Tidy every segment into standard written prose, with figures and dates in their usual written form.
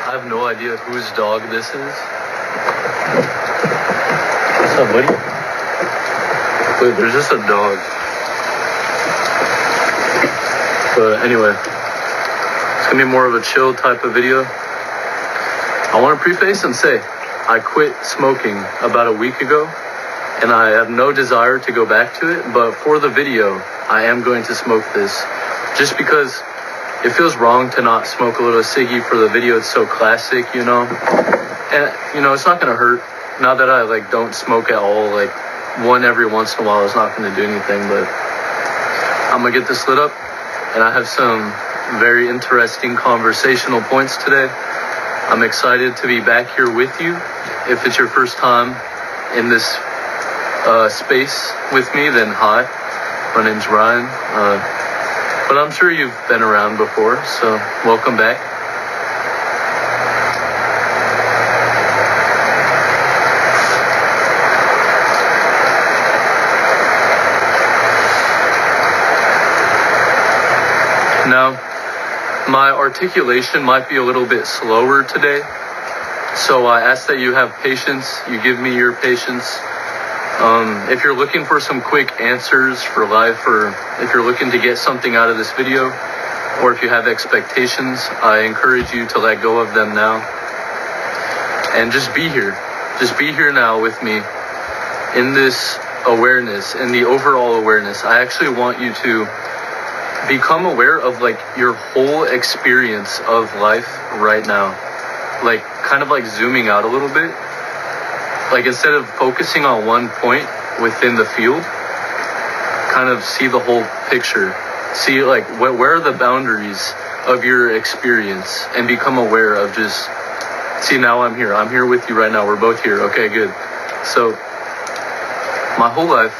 I have no idea whose dog this is. What's up, buddy? Wait, there's just a dog. But anyway, it's gonna be more of a chill type of video. I want to preface and say I quit smoking about a week ago, and I have no desire to go back to it, but for the video, I am going to smoke this, just because it feels wrong to not smoke a little ciggy for the video. It's so classic, you know, and, you know, it's not going to hurt. Now that I, like, don't smoke at all, like, one every once in a while is not going to do anything, but I'm going to get this lit up, and I have some very interesting conversational points today. I'm excited to be back here with you. If it's your first time in this space with me, then hi, my name's Ryan, but I'm sure you've been around before, so welcome back. Now, my articulation might be a little bit slower today, so I ask that you have patience, you give me your patience. If you're looking for some quick answers for life, or if you're looking to get something out of this video, or if you have expectations, I encourage you to let go of them now. And just be here. Just be here now with me in this awareness, in the overall awareness. I actually want you to become aware of, like, your whole experience of life right now. Like, kind of like zooming out a little bit. Like, instead of focusing on one point within the field, kind of see the whole picture. See, like, where are the boundaries of your experience, and become aware of just, see, now I'm here. I'm here with you right now. We're both here. Okay, good. So, my whole life,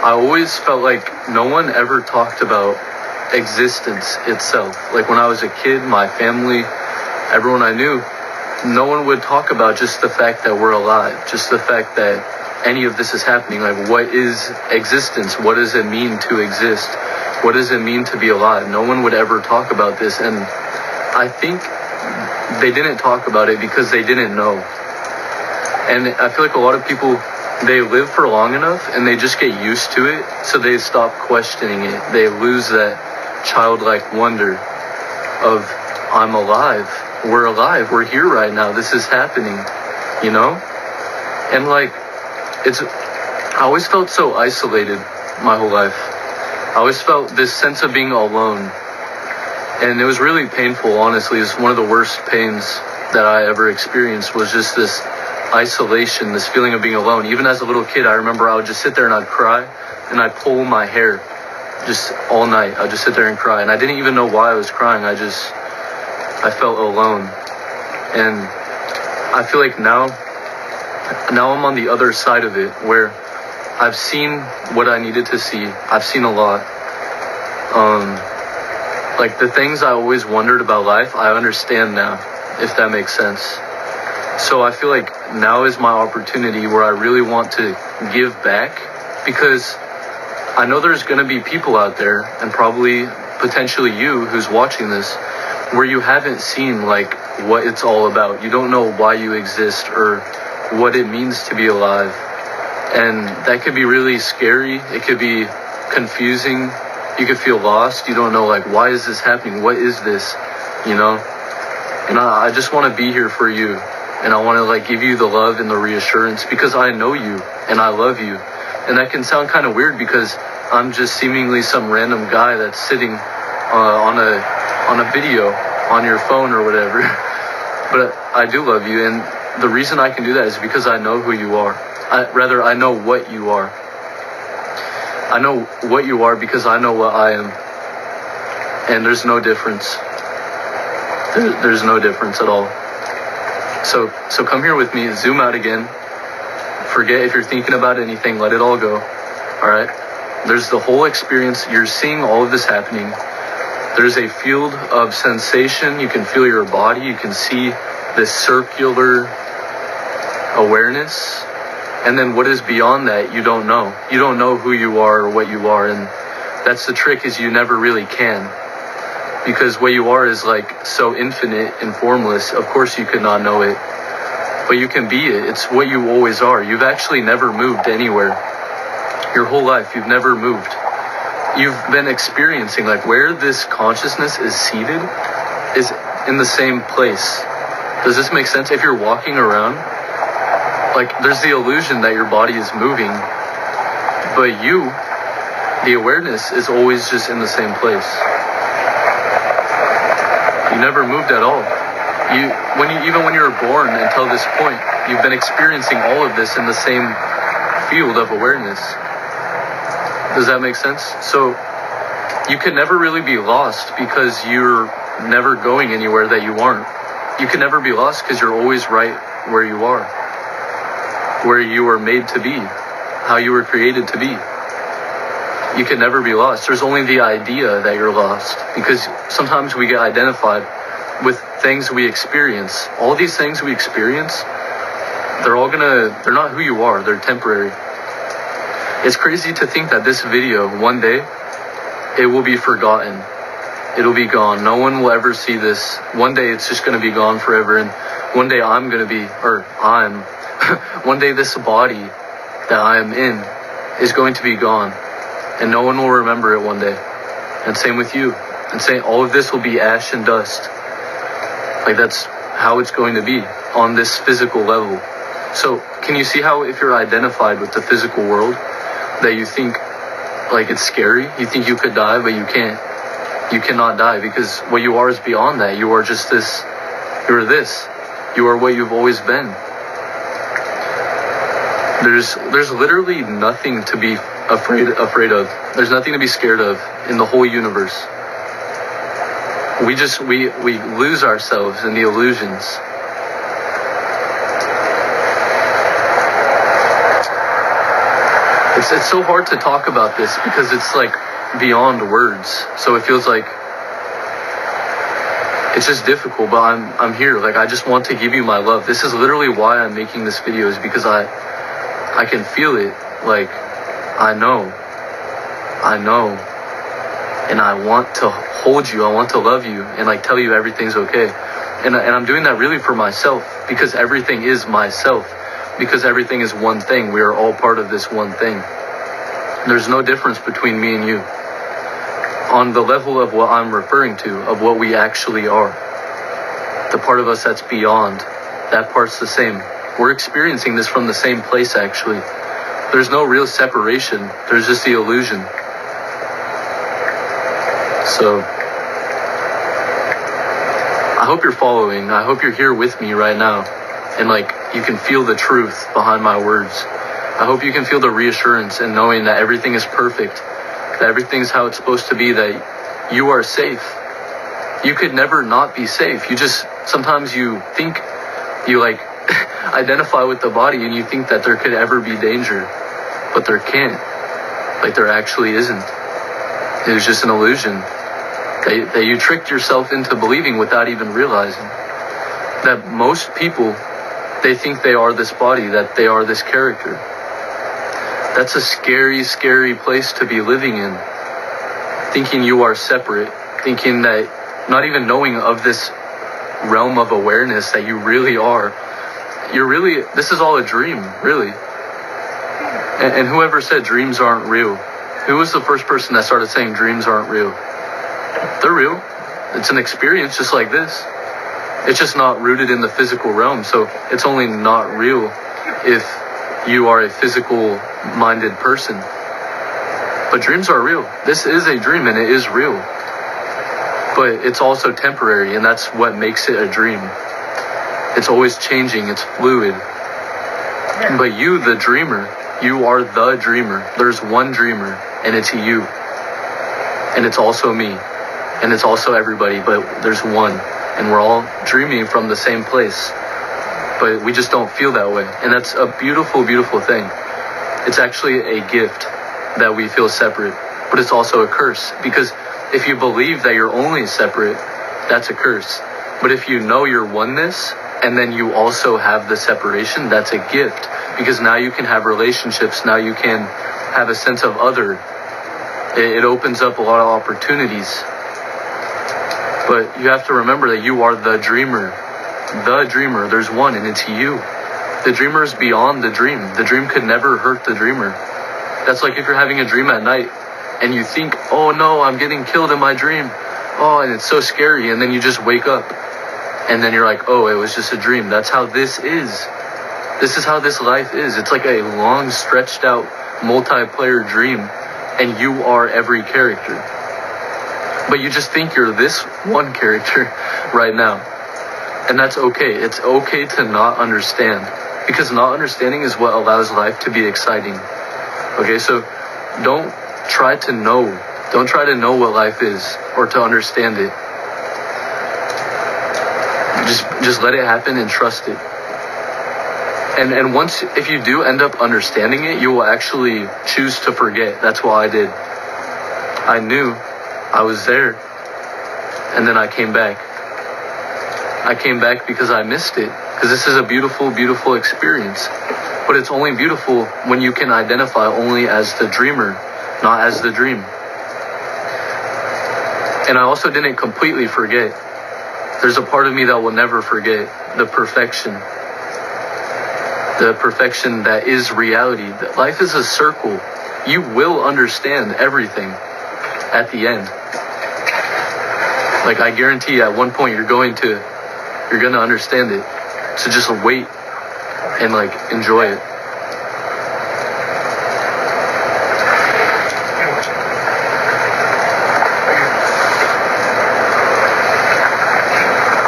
I always felt like no one ever talked about existence itself. Like, when I was a kid, my family, everyone I knew, no one would talk about just the fact that we're alive, just the fact that any of this is happening. Like, what is existence? What does it mean to exist? What does it mean to be alive? No one would ever talk about this, and I think they didn't talk about it because they didn't know. And I feel like a lot of people, they live for long enough and they just get used to it, so they stop questioning it. They lose that childlike wonder of, I'm alive. We're alive. We're here right now. This is happening, you know? And, like, I always felt so isolated my whole life. I always felt this sense of being alone. And it was really painful, honestly. It's one of the worst pains that I ever experienced, was just this isolation, this feeling of being alone. Even as a little kid, I remember I would just sit there and I'd cry, and I'd pull my hair just all night. I'd just sit there and cry, and I didn't even know why I was crying. I felt alone. And I feel like now I'm on the other side of it, where I've seen what I needed to see. I've seen a lot. Like, the things I always wondered about life, I understand now, if that makes sense. So I feel like now is my opportunity where I really want to give back, because I know there's going to be people out there, and probably potentially you who's watching this, where you haven't seen, like, what it's all about. You don't know why you exist or what it means to be alive. And that could be really scary. It could be confusing. You could feel lost. You don't know, like, why is this happening? What is this? You know? And I just want to be here for you. And I want to, like, give you the love and the reassurance, because I know you and I love you. And that can sound kind of weird, because I'm just seemingly some random guy that's sitting on a video on your phone or whatever. But I do love you, and the reason I can do that is because I know who you are. I know what you are. I know what you are because I know what I am. And there's no difference. There's no difference at all. So come here with me, zoom out again. Forget if you're thinking about anything, let it all go. All right? There's the whole experience. You're seeing all of this happening. There's a field of sensation. You can feel your body. You can see this circular awareness. And then what is beyond that, you don't know. You don't know who you are or what you are. And that's the trick, is you never really can. because what you are is like so infinite and formless. Of course you could not know it, but you can be it. It's what you always are. You've actually never moved anywhere. Your whole life, you've never moved. You've been experiencing, like, where this consciousness is seated is in the same place. Does this make sense? If you're walking around, like, there's the illusion that your body is moving, but you, the awareness, is always just in the same place. You never moved at all. Even when you were born until this point, you've been experiencing all of this in the same field of awareness. Does that make sense? So you can never really be lost because you're never going anywhere that you aren't. You can never be lost because you're always right where you are, where you were made to be, how you were created to be. You can never be lost. There's only the idea that you're lost, because sometimes we get identified with things we experience. All these things we experience, they're not who you are. They're temporary. It's crazy to think that this video, one day, it will be forgotten. It'll be gone. No one will ever see this. One day it's just going to be gone forever. And one day one day this body that I am in is going to be gone. And no one will remember it one day. And same with you. And all of this will be ash and dust. Like, that's how it's going to be on this physical level. So can you see how, if you're identified with the physical world, that you think like it's scary? You think you could die, but you can't. You cannot die, because what you are is beyond that. You are just this. You're this. You are what you've always been. There's literally nothing to be afraid of. There's nothing to be scared of in the whole universe. We lose ourselves in the illusions. It's so hard to talk about this because it's like beyond words. So it feels like it's just difficult, but I'm here. Like, I just want to give you my love. This is literally why I'm making this video, is because I can feel it. Like, I know, and I want to hold you. I want to love you and like tell you everything's okay. And I'm doing that really for myself, because everything is myself. Because everything is one thing. We are all part of this one thing. There's no difference between me and you. On the level of what I'm referring to, of what we actually are. The part of us that's beyond, that part's the same. We're experiencing this from the same place, actually. There's no real separation. There's just the illusion. So, I hope you're following. I hope you're here with me right now. And like, you can feel the truth behind my words. I hope you can feel the reassurance and knowing that everything is perfect, that everything's how it's supposed to be, that you are safe. You could never not be safe. Sometimes you think, you like identify with the body and you think that there could ever be danger, but there can't. Like, there actually isn't. It was just an illusion that you tricked yourself into believing without even realizing. That most people, they think they are this body, that they are this character. That's a scary, scary place to be living in. Thinking you are separate. Thinking that, not even knowing of this realm of awareness that you really are. This is all a dream, really. And whoever said dreams aren't real? Who was the first person that started saying dreams aren't real? They're real. It's an experience just like this. It's just not rooted in the physical realm. So it's only not real if you are a physical-minded person. But dreams are real. This is a dream, and it is real. But it's also temporary, and that's what makes it a dream. It's always changing. It's fluid. But you, the dreamer, you are the dreamer. There's one dreamer, and it's you. And it's also me. And it's also everybody, but there's one. And we're all dreaming from the same place. But we just don't feel that way. And that's a beautiful, beautiful thing. It's actually a gift that we feel separate. But it's also a curse. Because if you believe that you're only separate, that's a curse. But if you know your oneness, and then you also have the separation, that's a gift. Because now you can have relationships. Now you can have a sense of other. It opens up a lot of opportunities. But you have to remember that you are the dreamer. The dreamer. There's one, and it's you. The dreamer is beyond the dream. The dream could never hurt the dreamer. That's like if you're having a dream at night and you think, oh no, I'm getting killed in my dream. Oh, and it's so scary. And then you just wake up and then you're like, oh, it was just a dream. That's how this is. This is how this life is. It's like a long, stretched out, multiplayer dream, and you are every character. But you just think you're this one character right now. And that's okay. It's okay to not understand, because not understanding is what allows life to be exciting. Okay, so don't try to know. Don't try to know what life is or to understand it. Just let it happen and trust it. And once, if you do end up understanding it, you will actually choose to forget. That's what I did. I knew I was there, and then I came back. I came back because I missed it. Because this is a beautiful, beautiful experience. But it's only beautiful when you can identify only as the dreamer, not as the dream. And I also didn't completely forget. There's a part of me that will never forget the perfection. The perfection that is reality. Life is a circle. You will understand everything at the end. Like, I guarantee at one point you're going to understand it. So just wait and like enjoy it.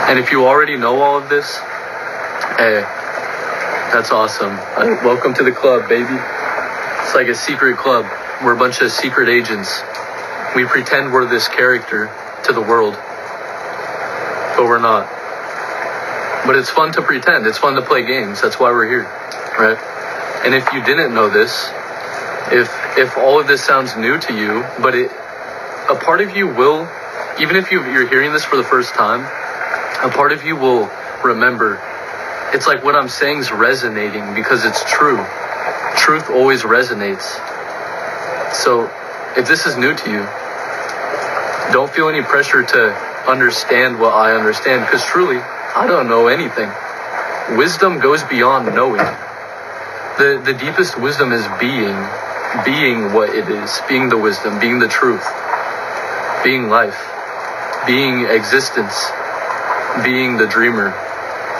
And if you already know all of this, hey, that's awesome. Welcome to the club, baby. It's like a secret club. We're a bunch of secret agents. We pretend we're this character to the world, but we're not. But it's fun to pretend. It's fun to play games. That's why we're here, right? And if you didn't know this, if all of this sounds new to you, but a part of you will, even if you're hearing this for the first time, a part of you will remember. It's like what I'm saying is resonating because it's true. Truth always resonates. So if this is new to you, don't feel any pressure to understand what I understand, because truly, I don't know anything. Wisdom goes beyond knowing. The deepest wisdom is being what it is, being the wisdom, being the truth, being life, being existence, being the dreamer.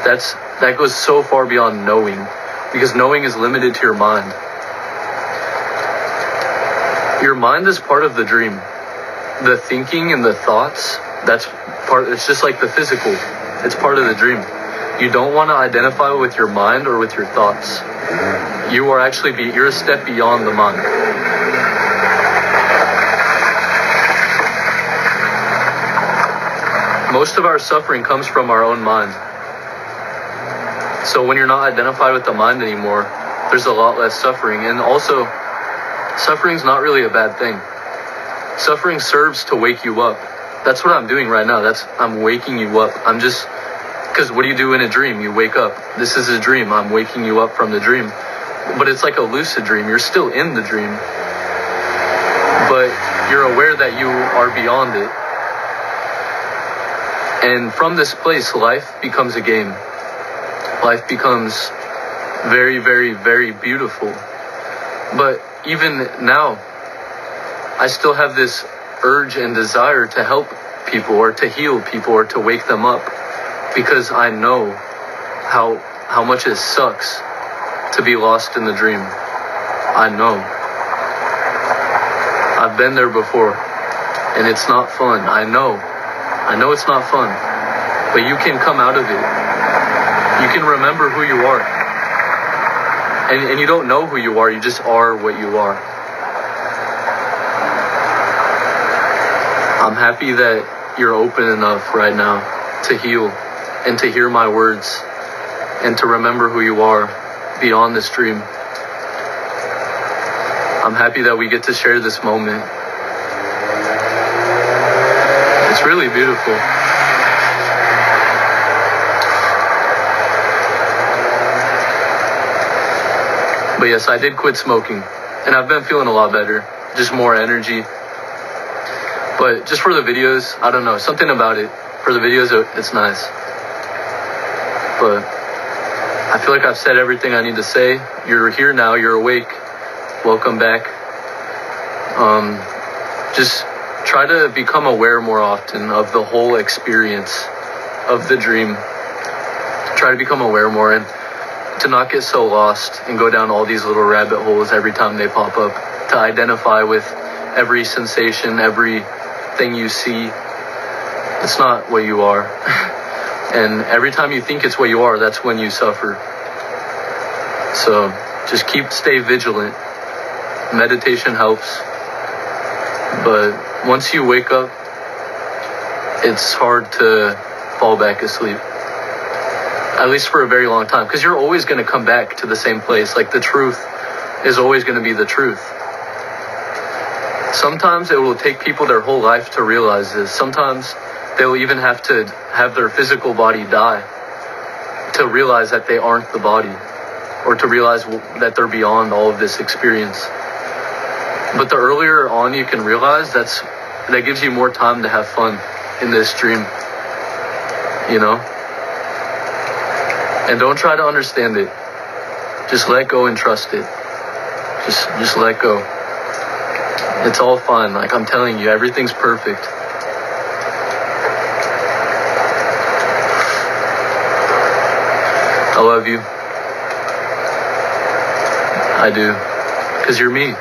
That goes so far beyond knowing, because knowing is limited to your mind. Your mind is part of the dream. The thinking and the thoughts, it's just like the physical. It's part of the dream. You don't want to identify with your mind or with your thoughts. You are you're a step beyond the mind. Most of our suffering comes from our own mind. So when you're not identified with the mind anymore, there's a lot less suffering. And also, suffering's not really a bad thing. Suffering serves to wake you up. That's what I'm doing right now. I'm waking you up. Because what do you do in a dream? You wake up. This is a dream. I'm waking you up from the dream. But it's like a lucid dream. You're still in the dream. But you're aware that you are beyond it. And from this place, life becomes a game. Life becomes very, very, very beautiful. But even now, I still have this urge and desire to help people or to heal people or to wake them up, because I know how much it sucks to be lost in the dream. I know. I've been there before, and it's not fun. I know it's not fun, but you can come out of it. You can remember who you are. And you don't know who you are, you just are what you are. I'm happy that you're open enough right now to heal and to hear my words and to remember who you are beyond this dream. I'm happy that we get to share this moment. It's really beautiful. But yes, I did quit smoking, and I've been feeling a lot better, just more energy. But just for the videos, I don't know, something about it. For the videos, it's nice. But I feel like I've said everything I need to say. You're here now, you're awake. Welcome back. Just try to become aware more often of the whole experience of the dream. Try to become aware more and to not get so lost and go down all these little rabbit holes every time they pop up. To identify with every sensation, everything you see. It's not what you are. And every time you think it's what you are, that's when you suffer. So just stay vigilant. Meditation helps. But once you wake up, it's hard to fall back asleep. At least for a very long time. Because you're always going to come back to the same place. Like the truth is always going to be the truth. Sometimes it will take people their whole life to realize this. Sometimes they'll even have to have their physical body die to realize that they aren't the body, or to realize that they're beyond all of this experience. But the earlier on you can realize, that gives you more time to have fun in this dream, you know? And don't try to understand it. Just let go and trust it. Just let go. It's all fine. Like I'm telling you, everything's perfect. I love you. I do. Because you're me.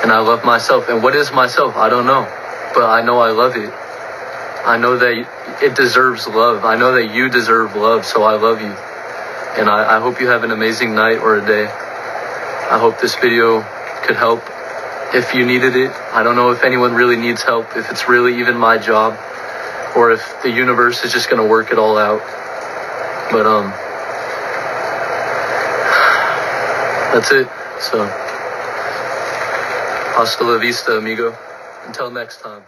And I love myself. And what is myself? I don't know. But I know I love it. I know that it deserves love. I know that you deserve love. So I love you. And I hope you have an amazing night or a day. I hope this video could help if you needed it. I don't know if anyone really needs help, if it's really even my job, or if the universe is just going to work it all out. But, that's it. So, hasta la vista, amigo. Until next time.